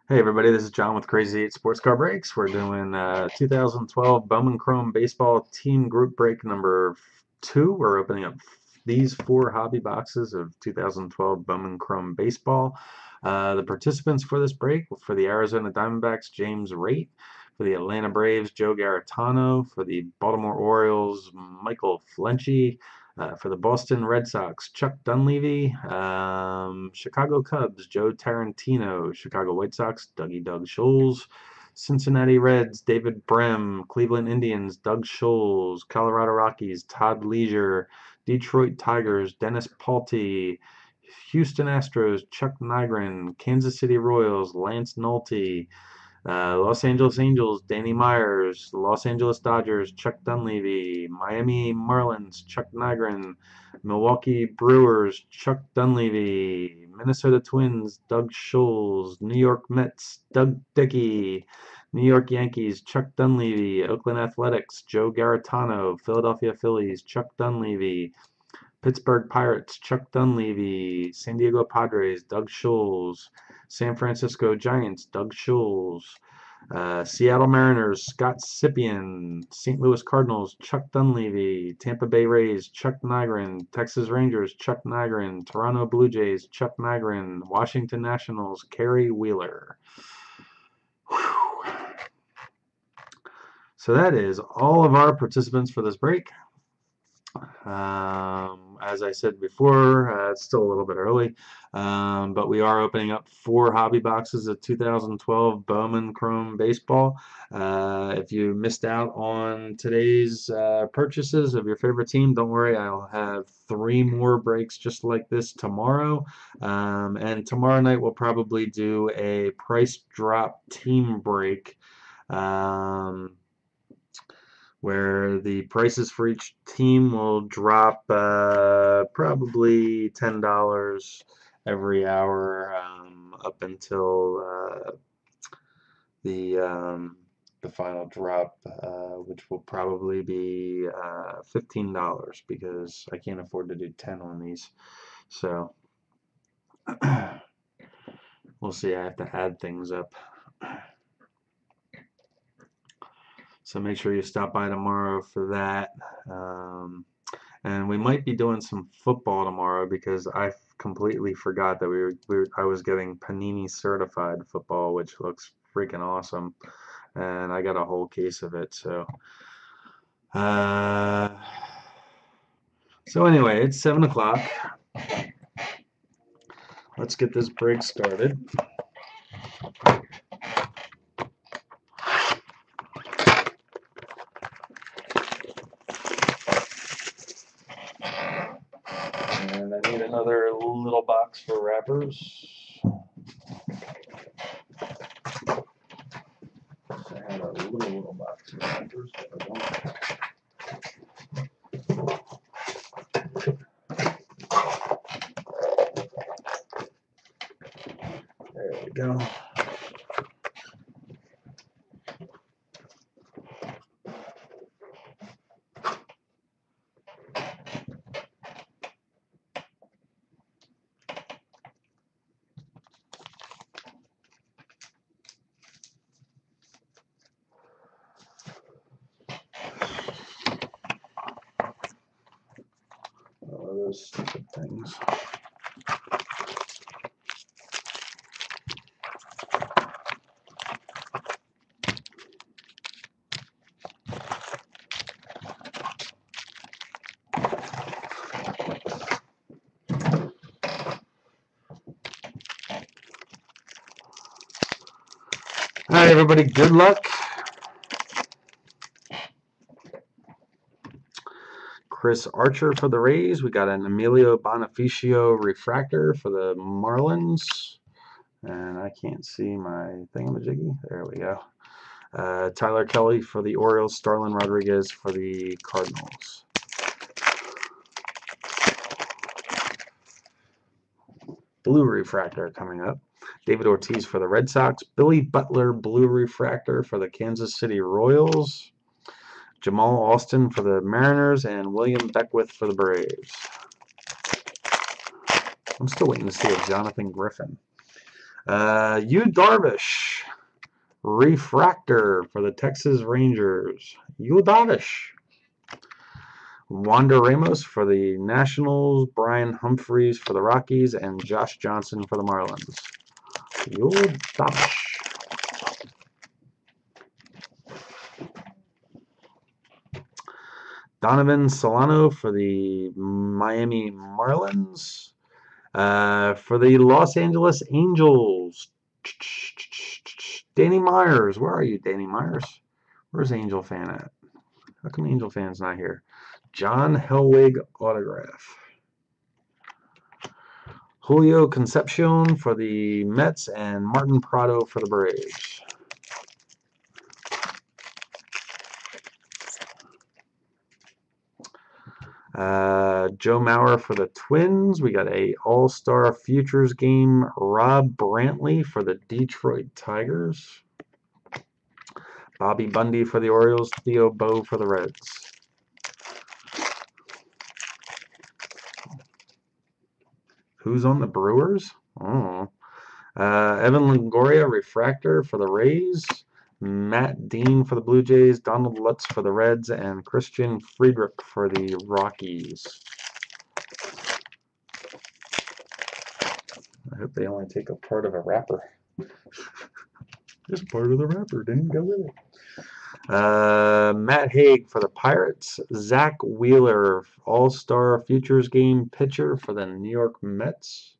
Hey everybody, this is John with Crazy8 Sports Car Breaks. We're doing 2012 Bowman Chrome Baseball Team Group Break number 2. We're opening up these 4 hobby boxes of 2012 Bowman Chrome Baseball. The participants for this break, for the Arizona Diamondbacks, James Raitt; for the Atlanta Braves, Joe Garitano; for the Baltimore Orioles, Michael Flenchie; for the Boston Red Sox, Chuck Dunleavy; Chicago Cubs, Joe Tarantino; Chicago White Sox, Doug Scholes; Cincinnati Reds, David Brem; Cleveland Indians, Doug Scholes; Colorado Rockies, Todd Leisure; Detroit Tigers, Dennis Paulty; Houston Astros, Chuck Nygren; Kansas City Royals, Lance Nolte; Los Angeles Angels, Danny Myers; Los Angeles Dodgers, Chuck Dunleavy; Miami Marlins, Chuck Nygren; Milwaukee Brewers, Chuck Dunleavy; Minnesota Twins, Doug Scholes; New York Mets, Doug Dickey; New York Yankees, Chuck Dunleavy; Oakland Athletics, Joe Garitano; Philadelphia Phillies, Chuck Dunleavy; Pittsburgh Pirates, Chuck Dunleavy; San Diego Padres, Doug Scholes; San Francisco Giants, Doug Scholes; Seattle Mariners, Scott Sipian; St. Louis Cardinals, Chuck Dunleavy; Tampa Bay Rays, Chuck Nygren; Texas Rangers, Chuck Nygren; Toronto Blue Jays, Chuck Nygren; Washington Nationals, Kerry Wheeler. Whew. So that is all of our participants for this break. As I said before, it's still a little bit early, but we are opening up 4 hobby boxes of 2012 Bowman Chrome Baseball. If you missed out on today's purchases of your favorite team, don't worry, I'll have 3 more breaks just like this tomorrow. And tomorrow night we'll probably do a price drop team break. Where the prices for each team will drop probably $10 every hour up until the um, the final drop, which will probably be $15 because I can't afford to do 10 on these. So we'll see. I have to add things up. So make sure you stop by tomorrow for that. And we might be doing some football tomorrow because I completely forgot that I was getting Panini certified football, which looks freaking awesome, and I got a whole case of it. Uh, so anyway, it's 7 o'clock. Let's get this break started. And I need another little box for wrappers. I have a little box for wrappers. There we go. Oh, those stupid things. All right, everybody, good luck. Chris Archer for the Rays. We got an Emilio Bonifacio refractor for the Marlins. And I can't see my thingamajiggy. There we go. Tyler Kelly for the Orioles. Starlin Rodriguez for the Cardinals. Blue refractor coming up. David Ortiz for the Red Sox. Billy Butler blue refractor for the Kansas City Royals. Jamal Austin for the Mariners, and William Beckwith for the Braves. I'm still waiting to see a Jonathan Griffin. Yu Darvish, refractor for the Texas Rangers. Yu Darvish. Wander Ramos for the Nationals, Brian Humphreys for the Rockies, and Josh Johnson for the Marlins. Yu Darvish. Donovan Solano for the Miami Marlins. For the Los Angeles Angels, Danny Myers. Where are you, Danny Myers? Where's Angel Fan at? How come Angel Fan's not here? John Helwig autograph. Julio Concepcion for the Mets and Martin Prado for the Braves. Joe Mauer for the Twins. We got a All-Star Futures Game Rob Brantley for the Detroit Tigers. Bobby Bundy for the Orioles. Theo Bow for the Reds. Who's on the Brewers? Oh. Evan Longoria, refractor for the Rays. Matt Dean for the Blue Jays. Donald Lutz for the Reds. And Christian Friedrich for the Rockies. I hope they only take a part of a wrapper. Just part of the wrapper. Didn't go with it. Matt Haig for the Pirates. Zach Wheeler, All-Star Futures Game pitcher for the New York Mets.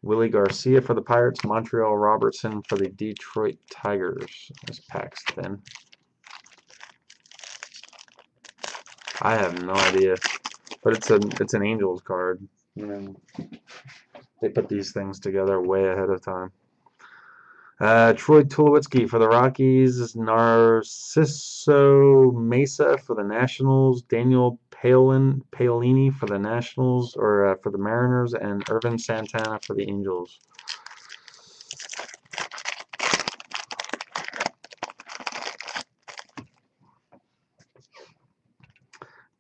Willie Garcia for the Pirates. Montreal Robertson for the Detroit Tigers. This pack's thin. I have no idea, but it's an Angels card. You know, they put these things together way ahead of time. Troy Tulowitzki for the Rockies. Narciso Mesa for the Nationals. Daniel Paolini for the Nationals, or for the Mariners, and Irvin Santana for the Angels.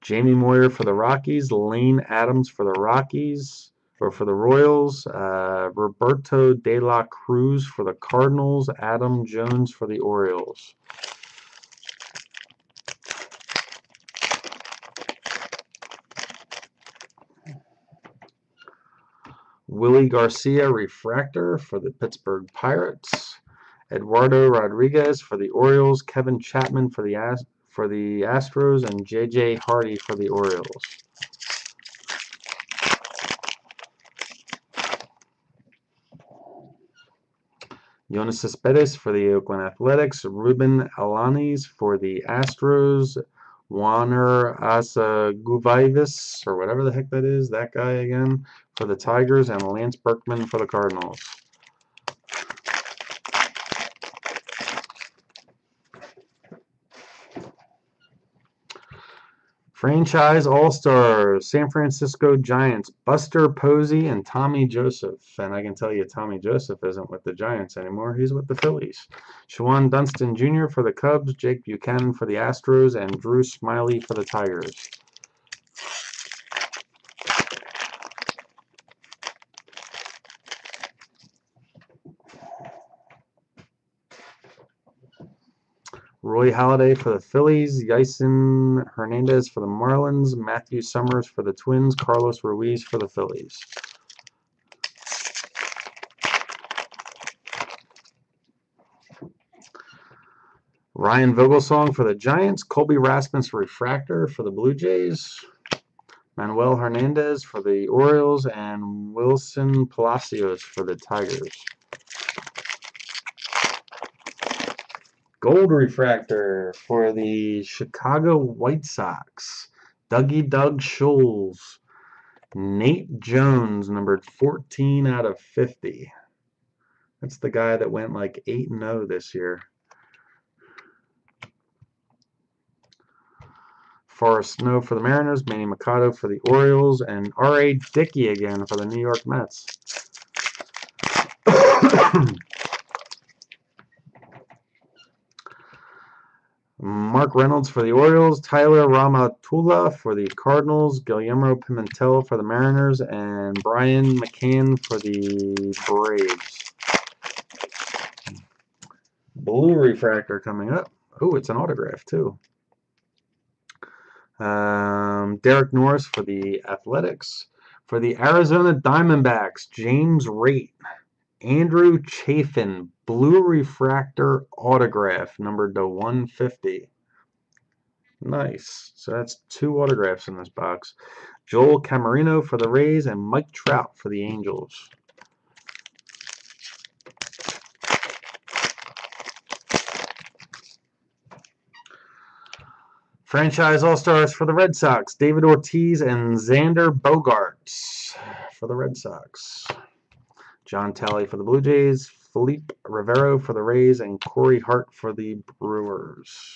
Jamie Moyer for the Rockies. Lane Adams for the Rockies, or for the Royals. Roberto De La Cruz for the Cardinals. Adam Jones for the Orioles. Willie Garcia, refractor for the Pittsburgh Pirates. Eduardo Rodriguez for the Orioles. Kevin Chapman for the Astros, and J.J. Hardy for the Orioles. Yoenis Cespedes for the Oakland Athletics. Ruben Alanis for the Astros. Juaner Asaguvaivis, or whatever the heck that is, that guy again, for the Tigers, and Lance Berkman for the Cardinals. Franchise All-Stars, San Francisco Giants, Buster Posey and Tommy Joseph. And I can tell you Tommy Joseph isn't with the Giants anymore. He's with the Phillies. Shawan Dunston Jr. for the Cubs, Jake Buchanan for the Astros, and Drew Smyly for the Tigers. Roy Halladay for the Phillies, Yason Hernandez for the Marlins, Matthew Summers for the Twins, Carlos Ruiz for the Phillies. Ryan Vogelsong for the Giants, Colby Rasmus refractor for the Blue Jays, Manuel Hernandez for the Orioles, and Wilson Palacios for the Tigers. Gold refractor for the Chicago White Sox, Dougie Doug Scholes. Nate Jones, numbered 14 out of 50. That's the guy that went like 8-0 this year. Forrest Snow for the Mariners, Manny Machado for the Orioles, and R.A. Dickey again for the New York Mets. Mark Reynolds for the Orioles, Tyler Ramatula for the Cardinals, Guillermo Pimentel for the Mariners, and Brian McCann for the Braves. Blue refractor coming up. Oh, it's an autograph too. Derek Norris for the Athletics. For the Arizona Diamondbacks, James Rate. Andrew Chafin, blue refractor autograph, numbered to 150. Nice. So that's 2 autographs in this box. Joel Camarino for the Rays and Mike Trout for the Angels. Franchise All-Stars for the Red Sox, David Ortiz and Xander Bogaerts for the Red Sox. John Talley for the Blue Jays, Felipe Rivero for the Rays, and Corey Hart for the Brewers.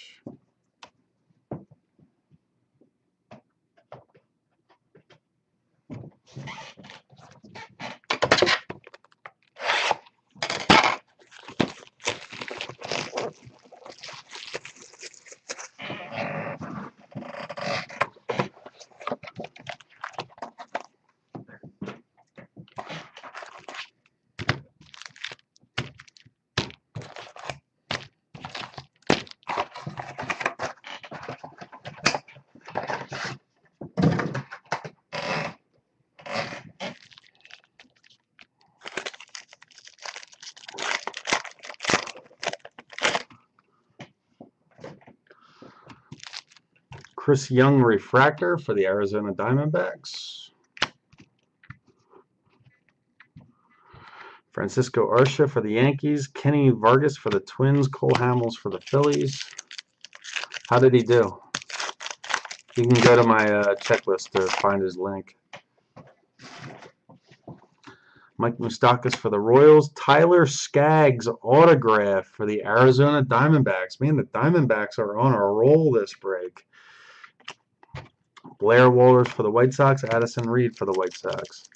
Chris Young refractor for the Arizona Diamondbacks. Francisco Arcia for the Yankees. Kenny Vargas for the Twins. Cole Hamels for the Phillies. How did he do? You can go to my checklist to find his link. Mike Moustakas for the Royals. Tyler Skaggs autograph for the Arizona Diamondbacks. Man, the Diamondbacks are on a roll this break. Blair Walters for the White Sox. Addison Reed for the White Sox.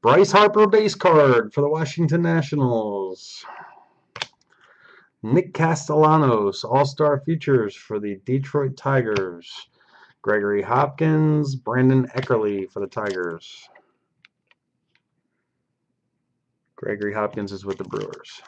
Bryce Harper base card for the Washington Nationals. Nick Castellanos, All-Star Futures for the Detroit Tigers. Gregory Hopkins, Brandon Eckerly for the Tigers. Gregory Hopkins is with the Brewers.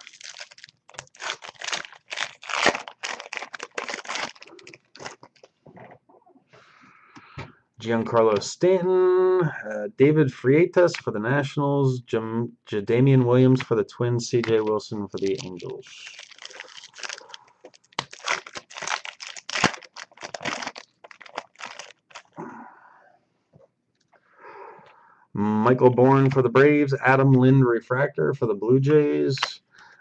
Giancarlo Stanton, David Freitas for the Nationals, Jadamian Williams for the Twins, C.J. Wilson for the Angels. Michael Bourne for the Braves, Adam Lind refractor for the Blue Jays,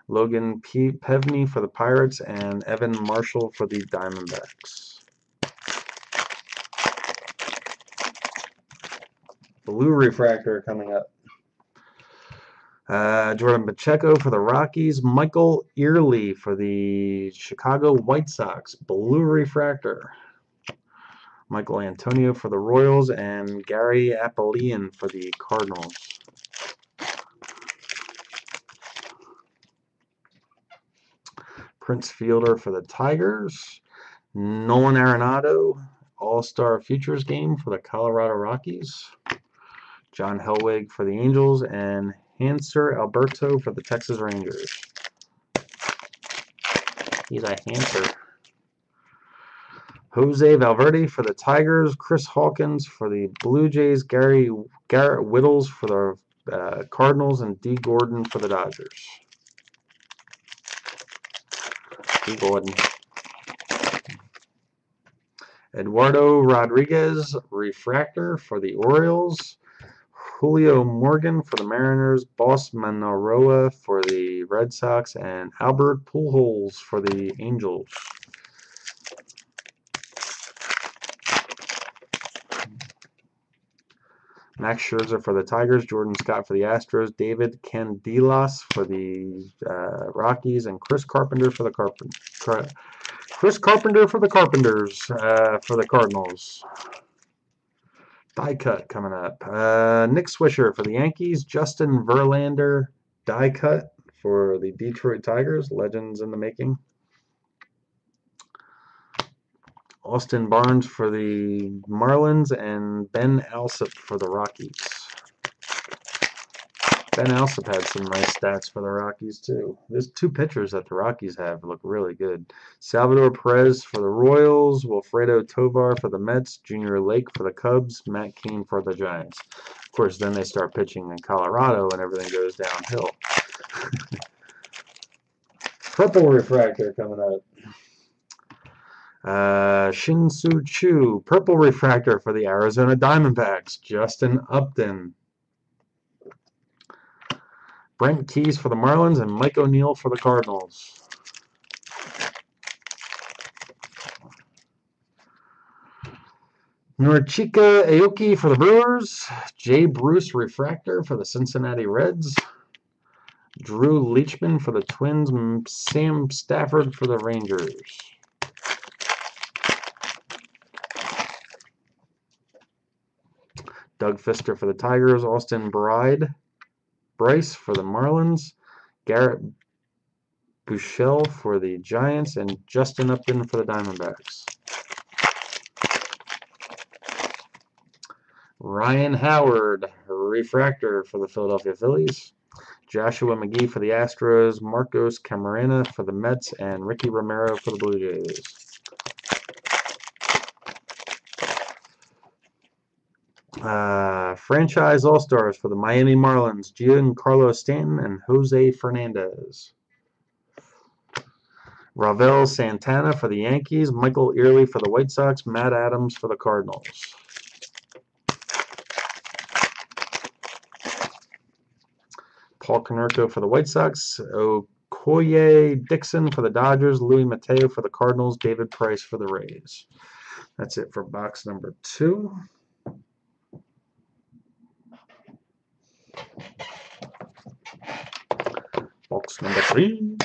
Logan Pevney for the Pirates, and Evan Marshall for the Diamondbacks. Blue refractor coming up. Jordan Pacheco for the Rockies, Michael Early for the Chicago White Sox, blue refractor. Michael Antonio for the Royals, and Gary Appolian for the Cardinals. Prince Fielder for the Tigers. Nolan Arenado, All-Star Futures game for the Colorado Rockies. John Helwig for the Angels, and Hanser Alberto for the Texas Rangers. He's a Hanser. Jose Valverde for the Tigers, Chris Hawkins for the Blue Jays, Garrett Whittles for the Cardinals, and D. Gordon for the Dodgers. D. Gordon. Eduardo Rodriguez, refractor for the Orioles. Julio Morgan for the Mariners, Boss Manaroa for the Red Sox, and Albert Pujols for the Angels. Max Scherzer for the Tigers, Jordan Scott for the Astros, David Candelas for the Rockies, and Chris Carpenter for the Carpenders for the Cardinals. Die cut coming up. Nick Swisher for the Yankees, Justin Verlander die cut for the Detroit Tigers, legends in the making. Austin Barnes for the Marlins, and Ben Alsop for the Rockies. Ben Alsop had some nice stats for the Rockies, too. There's 2 pitchers that the Rockies have look really good. Salvador Perez for the Royals, Wilfredo Tovar for the Mets, Junior Lake for the Cubs, Matt Cain for the Giants. Of course, then they start pitching in Colorado and everything goes downhill. Purple refractor coming up. Shin-Soo Choo, purple refractor for the Arizona Diamondbacks, Justin Upton. Brent Keys for the Marlins and Mike O'Neill for the Cardinals. Norchika Aoki for the Brewers, Jay Bruce refractor for the Cincinnati Reds, Drew Leachman for the Twins, Sam Stafford for the Rangers. Doug Fister for the Tigers, Austin Bryce for the Marlins, Garrett Buechele for the Giants, and Justin Upton for the Diamondbacks. Ryan Howard, refractor for the Philadelphia Phillies, Joshua McGee for the Astros, Marcos Camarena for the Mets, and Ricky Romero for the Blue Jays. Franchise All-Stars for the Miami Marlins, Giancarlo Stanton and Jose Fernandez. Ravel Santana for the Yankees, Michael Early for the White Sox, Matt Adams for the Cardinals. Paul Konerko for the White Sox, Okoye Dixon for the Dodgers, Louis Mateo for the Cardinals, David Price for the Rays. That's it for box number 2. Box number 3.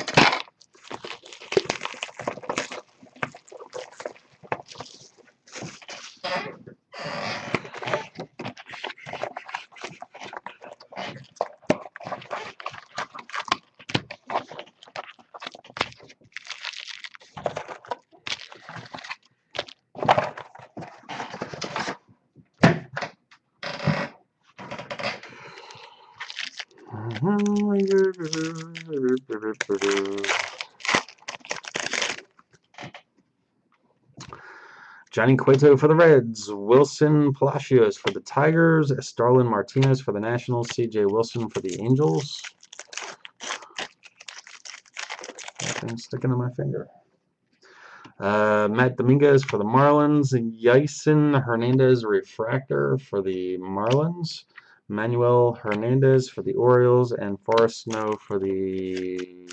Johnny Cueto for the Reds, Wilson Palacios for the Tigers, Starlin Martinez for the Nationals, C.J. Wilson for the Angels. That thing's sticking to my finger. Matt Dominguez for the Marlins, Yason Hernandez refractor for the Marlins, Manuel Hernandez for the Orioles, and Forrest Snow for the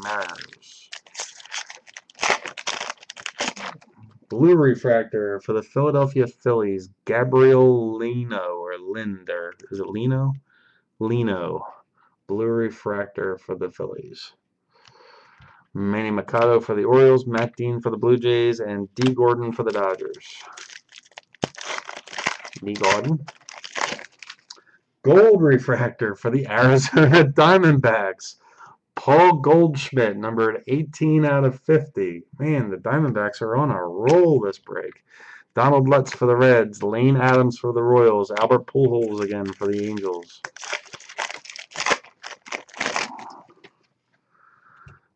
Mariners. Blue refractor for the Philadelphia Phillies, Gabriel Lino, or Linder. Is it Lino? Lino. Blue refractor for the Phillies. Manny Machado for the Orioles, Matt Dean for the Blue Jays, and D. Gordon for the Dodgers. D. Gordon. Gold refractor for the Arizona Diamondbacks, Paul Goldschmidt, numbered 18 out of 50. Man, the Diamondbacks are on a roll this break. Donald Lutz for the Reds, Lane Adams for the Royals, Albert Pujols again for the Angels.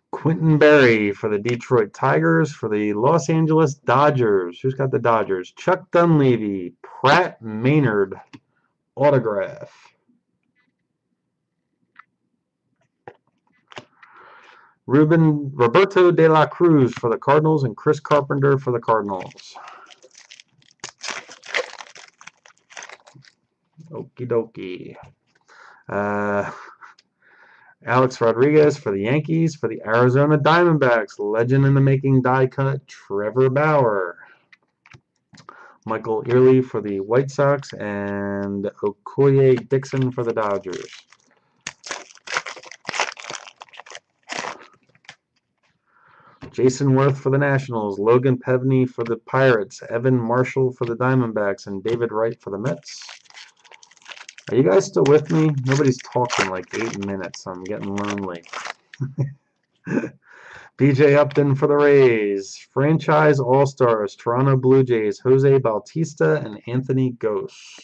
Quentin Berry for the Detroit Tigers, for the Los Angeles Dodgers. Who's got the Dodgers? Chuck Dunleavy, Pratt Maynard, autograph. Roberto De La Cruz for the Cardinals and Chris Carpenter for the Cardinals. Okie dokie. Alex Rodriguez for the Yankees, for the Arizona Diamondbacks, legend in the making die cut, Trevor Bauer. Michael Early for the White Sox, and Okoye Dixon for the Dodgers. Jason Worth for the Nationals, Logan Pevney for the Pirates, Evan Marshall for the Diamondbacks, and David Wright for the Mets. Are you guys still with me? Nobody's talking like 8 minutes. I'm getting lonely. PJ Upton for the Rays, Franchise All-Stars, Toronto Blue Jays, Jose Bautista and Anthony Gose.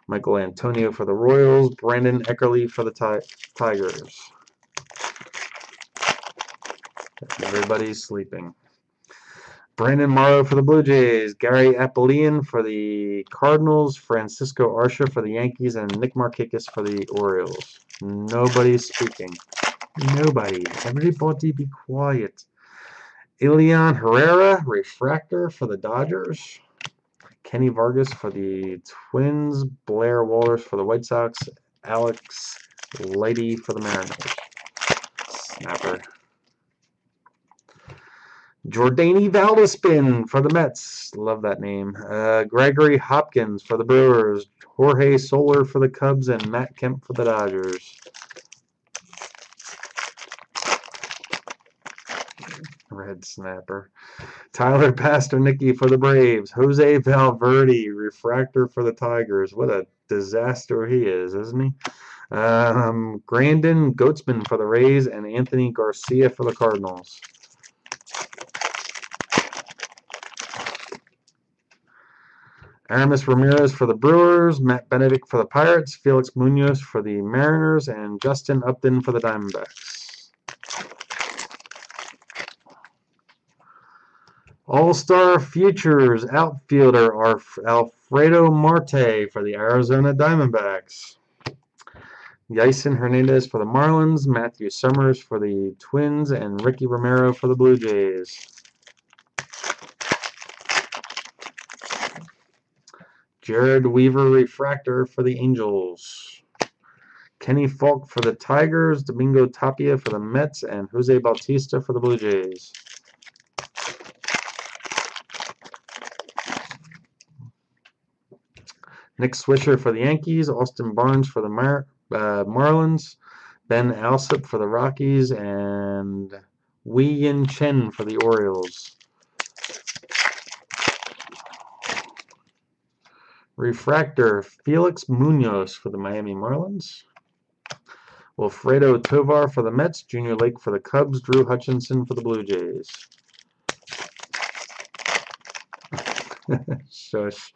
Michael Antonio for the Royals. Brandon Eckerly for the Tigers. Everybody's sleeping. Brandon Morrow for the Blue Jays. Gary Apollyon for the Cardinals. Francisco Arcia for the Yankees. And Nick Markakis for the Orioles. Nobody's speaking. Nobody. Everybody be quiet. Elian Herrera, refractor for the Dodgers. Kenny Vargas for the Twins. Blair Walters for the White Sox. Alex Lighty for the Mariners. Snapper. Jordany Valdespin for the Mets. Love that name. Gregory Hopkins for the Brewers. Jorge Soler for the Cubs. And Matt Kemp for the Dodgers. Red Snapper. Tyler Pastornicki for the Braves. Jose Valverde, refractor for the Tigers. What a disaster he is, isn't he? Grandin Goatsman for the Rays. And Anthony Garcia for the Cardinals. Aramis Ramirez for the Brewers, Matt Benedict for the Pirates, Felix Munoz for the Mariners, and Justin Upton for the Diamondbacks. All-Star Futures outfielder Alfredo Marte for the Arizona Diamondbacks. Yason Hernandez for the Marlins, Matthew Summers for the Twins, and Ricky Romero for the Blue Jays. Jared Weaver, refractor for the Angels. Kenny Falk for the Tigers, Domingo Tapia for the Mets, and Jose Bautista for the Blue Jays. Nick Swisher for the Yankees, Austin Barnes for the Marlins, Ben Alsop for the Rockies, and Wei Yin Chen for the Orioles. Refractor, Felix Munoz for the Miami Marlins. Wilfredo Tovar for the Mets, Junior Lake for the Cubs, Drew Hutchinson for the Blue Jays. Shush.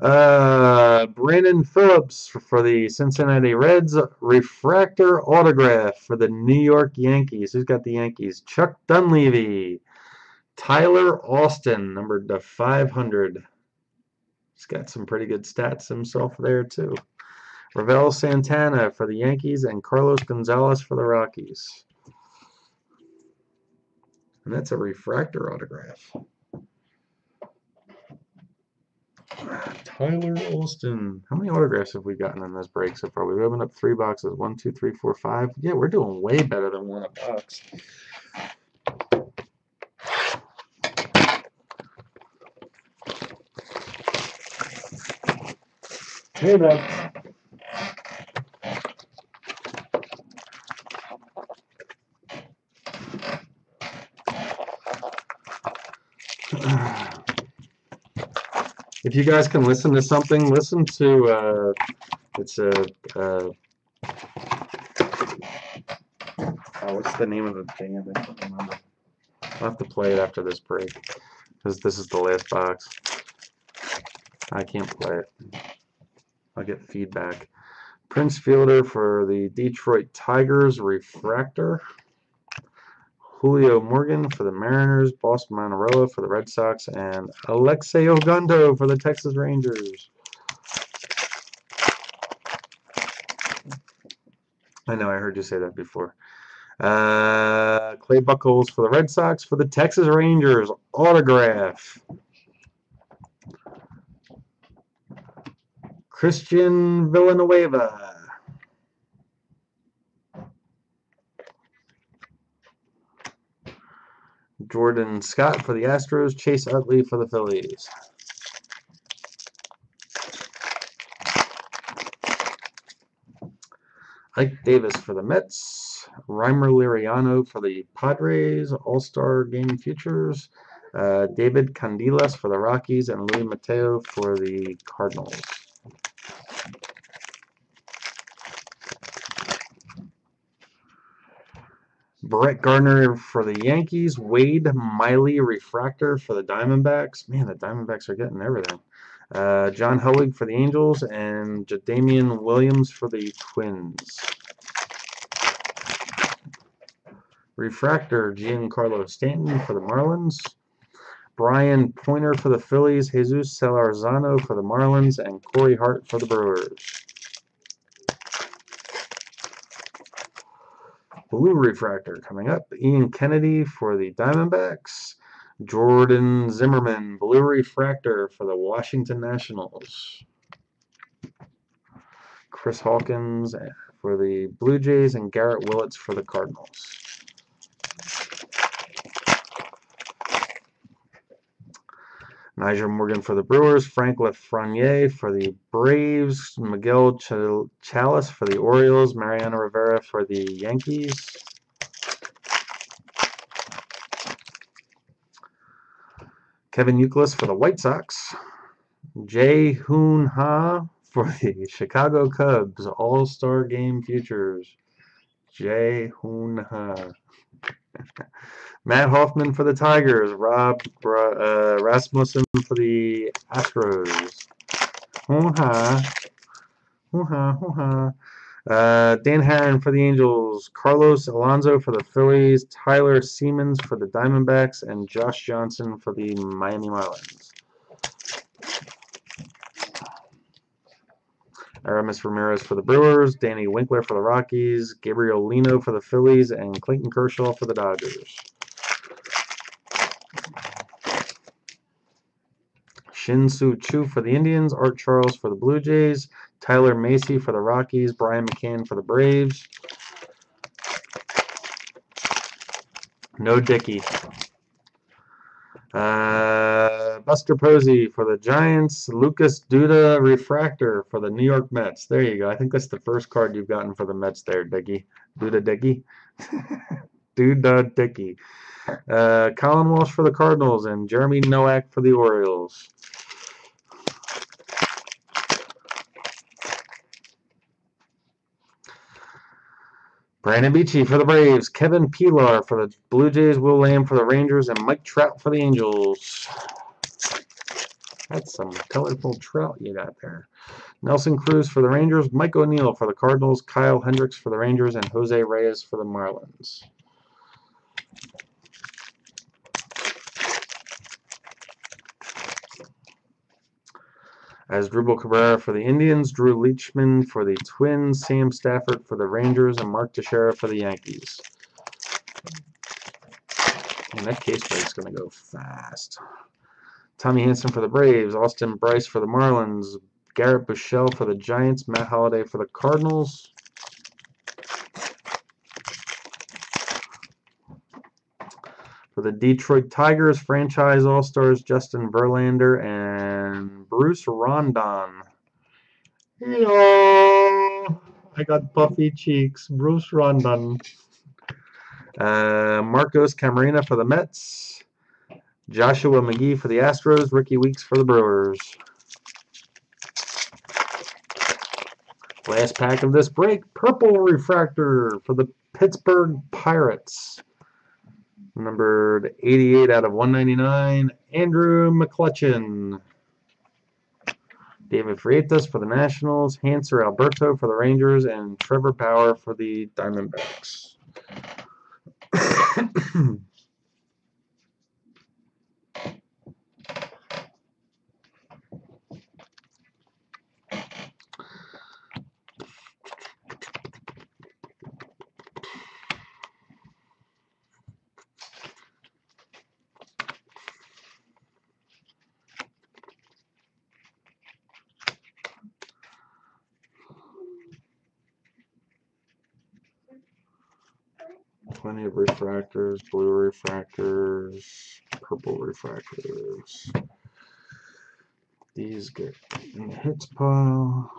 Brandon Phillips for the Cincinnati Reds, refractor autograph for the New York Yankees. Who's got the Yankees? Chuck Dunleavy. Tyler Austin, numbered to 500. He's got some pretty good stats himself there, too. Ravel Santana for the Yankees and Carlos Gonzalez for the Rockies. And that's a refractor autograph. Tyler Austin. How many autographs have we gotten in this break so far? We've opened up 3 boxes. 1, 2, 3, 4, 5. Yeah, we're doing way better than 1 a box. Hey, man. If you guys can listen to something, listen to it's a what's the name of the band? I can't remember. I'll have to play it after this break because this is the last box. I can't play it. I'll get feedback. Prince Fielder for the Detroit Tigers, refractor. Julio Morgan for the Mariners, Boston Monterola for the Red Sox, and Alexei Ogando for the Texas Rangers. I know, I heard you say that before. Clay Buchholz for the Red Sox, for the Texas Rangers, autograph. Christian Villanueva. Jordan Scott for the Astros, Chase Utley for the Phillies. Ike Davis for the Mets, Reimer Liriano for the Padres, All-Star Game Futures, David Candilas for the Rockies, and Louis Mateo for the Cardinals. Brett Gardner for the Yankees, Wade Miley refractor for the Diamondbacks. Man, the Diamondbacks are getting everything. John Helwig for the Angels, and Jadamian Williams for the Twins. Refractor, Giancarlo Stanton for the Marlins. Brian Pointer for the Phillies, Jesus Salarzano for the Marlins, and Corey Hart for the Brewers. Blue refractor coming up, Ian Kennedy for the Diamondbacks. Jordan Zimmerman, blue refractor for the Washington Nationals. Chris Hawkins for the Blue Jays, and Garrett Willits for the Cardinals. Nyjer Morgan for the Brewers, Frank Lafreniere for the Braves, Miguel Chalice for the Orioles, Mariano Rivera for the Yankees. Kevin Youkilis for the White Sox. Jae Hoon Ha for the Chicago Cubs, All-Star Game Futures. Jae Hoon Ha. Matt Hoffman for the Tigers, Rob Rasmussen for the Astros. Hoo-ha. Hoo-ha, hoo-ha. Dan Herron for the Angels, Carlos Alonso for the Phillies, Tyler Siemens for the Diamondbacks, and Josh Johnson for the Miami Marlins. Aramis Ramirez for the Brewers, Danny Winkler for the Rockies, Gabriel Lino for the Phillies, and Clayton Kershaw for the Dodgers. Shin-Soo Choo for the Indians, Art Charles for the Blue Jays, Tyler Macy for the Rockies, Brian McCann for the Braves. No Dickey. Buster Posey for the Giants, Lucas Duda Refractor for the New York Mets. There you go. I think that's the first card you've gotten for the Mets there, Dickey. Duda Dickey. Duda Dickey. Colin Walsh for the Cardinals, and Jeremy Nowak for the Orioles. Brandon Beachy for the Braves, Kevin Pilar for the Blue Jays, Will Lamb for the Rangers, and Mike Trout for the Angels. That's some colorful Trout you got there. Nelson Cruz for the Rangers, Mike O'Neill for the Cardinals, Kyle Hendricks for the Rangers, and Jose Reyes for the Marlins. Asdrubal Cabrera for the Indians, Drew Leachman for the Twins, Sam Stafford for the Rangers, and Mark Teixeira for the Yankees. And that case break's going to go fast. Tommy Hanson for the Braves, Austin Bryce for the Marlins, Garrett Buechele for the Giants, Matt Holliday for the Cardinals. For the Detroit Tigers, franchise All-Stars Justin Verlander and Bruce Rondon. Hello. I got puffy cheeks. Bruce Rondon. Marcos Camarena for the Mets. Joshua McGee for the Astros. Ricky Weeks for the Brewers. Last pack of this break, purple refractor for the Pittsburgh Pirates. Numbered 88 out of 199, Andrew McCutchen. David Freitas for the Nationals, Hanser Alberto for the Rangers, and Trevor Bauer for the Diamondbacks. 20 of refractors, blue refractors, purple refractors. These get in the hits pile.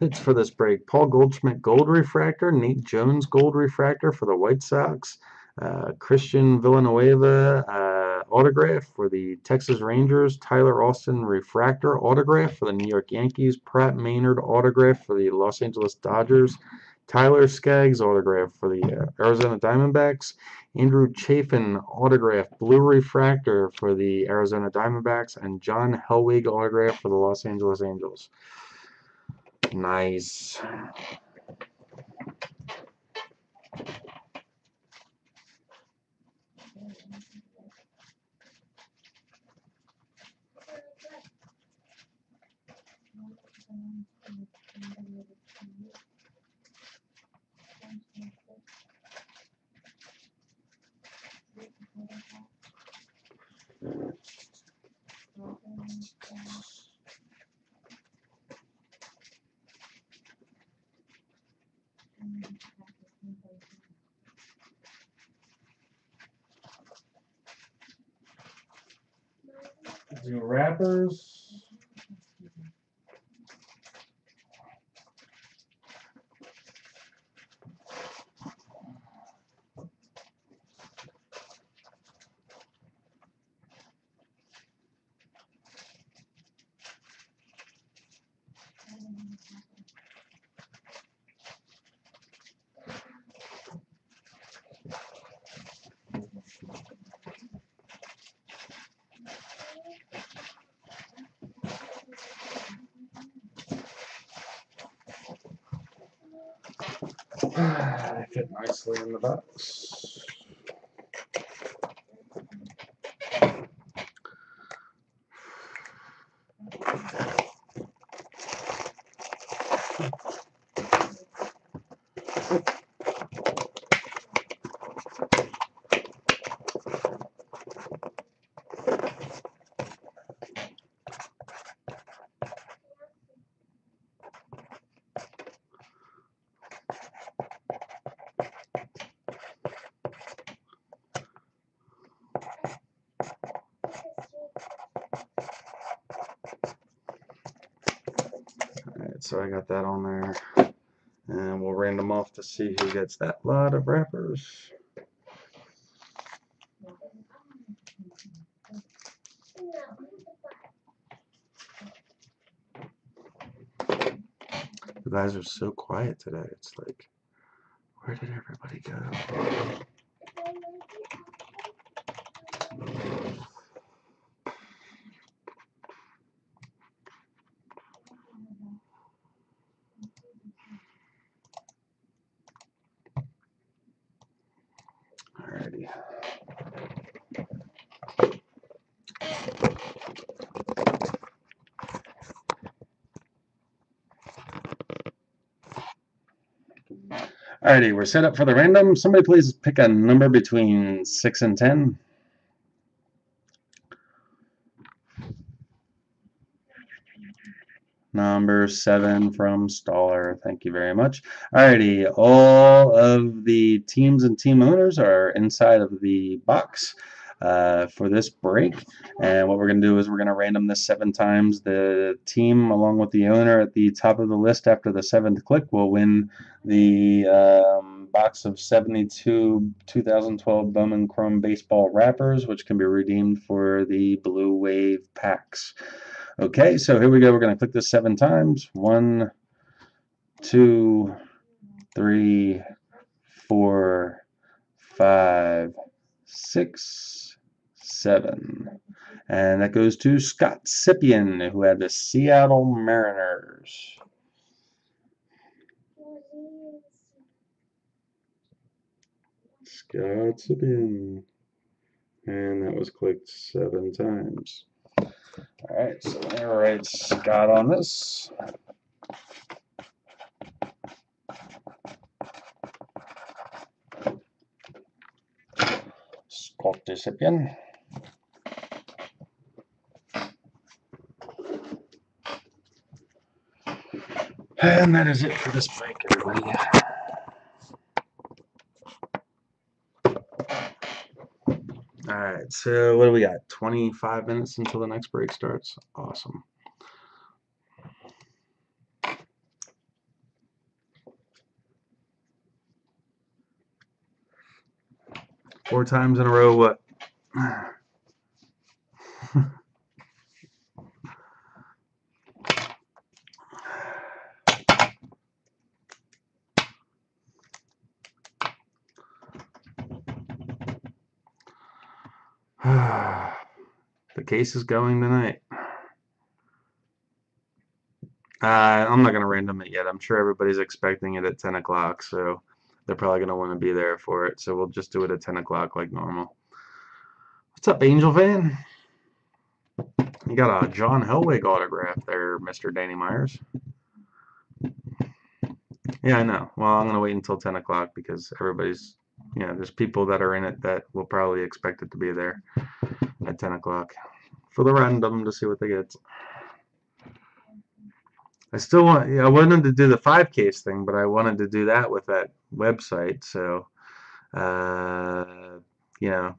Hits for this break: Paul Goldschmidt Gold Refractor, Nate Jones Gold Refractor for the White Sox, Christian Villanueva autograph for the Texas Rangers, Tyler Austin Refractor autograph for the New York Yankees, Pratt Maynard autograph for the Los Angeles Dodgers, Tyler Skaggs autograph for the Arizona Diamondbacks, Andrew Chafin autograph blue refractor for the Arizona Diamondbacks, and John Helwig autograph for the Los Angeles Angels. Nice. Do wrappers. They fit nicely in the box. Alright, so I got that on there. And we'll random off to see who gets that lot of wrappers. You guys are so quiet today. It's like, where did everybody go? Alrighty. Alrighty, we're set up for the random. Somebody please pick a number between 6 and 10. Number 7 from Staller. Thank you very much. Alrighty, all of the teams and team owners are inside of the box for this break. And what we're going to do is we're going to random this 7 times. The team, along with the owner at the top of the list after the 7th click, will win the box of 72 2012 Bowman Chrome Baseball wrappers, which can be redeemed for the Blue Wave packs. Okay, so here we go. We're going to click this 7 times. 1, 2, 3, 4, 5, 6, 7. And that goes to Scott Sipien, who had the Seattle Mariners. Scott Sipien. And that was clicked 7 times. Alright, so I'm going to write Scott on this. Scott Sipien. And that is it for this break, everybody. Alright, so what do we got? 25 minutes until the next break starts? Awesome. 4 times in a row, what? The case is going tonight. I'm not going to random it yet. I'm sure everybody's expecting it at 10 o'clock, so they're probably going to want to be there for it. So we'll just do it at 10 o'clock like normal. What's up, Angel fan? You got a John Helwig autograph there, Mr. Danny Myers. Yeah, I know. Well, I'm going to wait until 10 o'clock because everybody's, there's people that are in it that will probably expect it to be there at 10 o'clock for the random to see what they get. I still I wanted to do the 5 case thing, but I wanted to do that with that website. So, you know,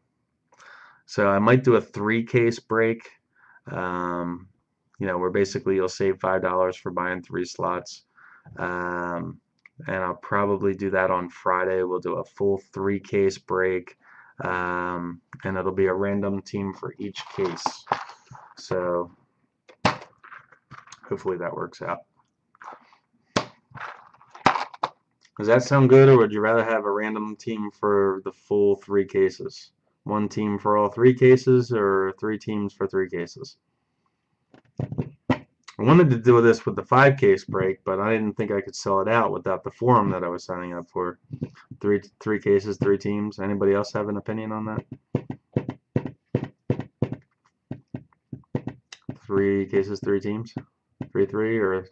so I might do a 3 case break, where basically you'll save $5 for buying 3 slots. And I'll probably do that on Friday. We'll do a full 3 case break, and it'll be a random team for each case. So hopefully that works out. Does that sound good, or would you rather have a random team for the full 3 cases? 1 team for all 3 cases, or 3 teams for 3 cases? I wanted to do this with the 5 case break, but I didn't think I could sell it out without the forum that I was signing up for. Three cases, 3 teams. Anybody else have an opinion on that? 3 cases, 3 teams? 3 or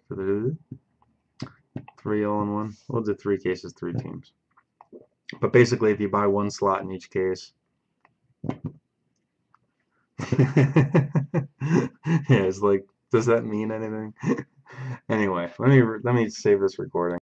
3 all in one? We'll do 3 cases, 3 teams. But basically, if you buy 1 slot in each case. Yeah, it's like, does that mean anything? Anyway, let me save this recording.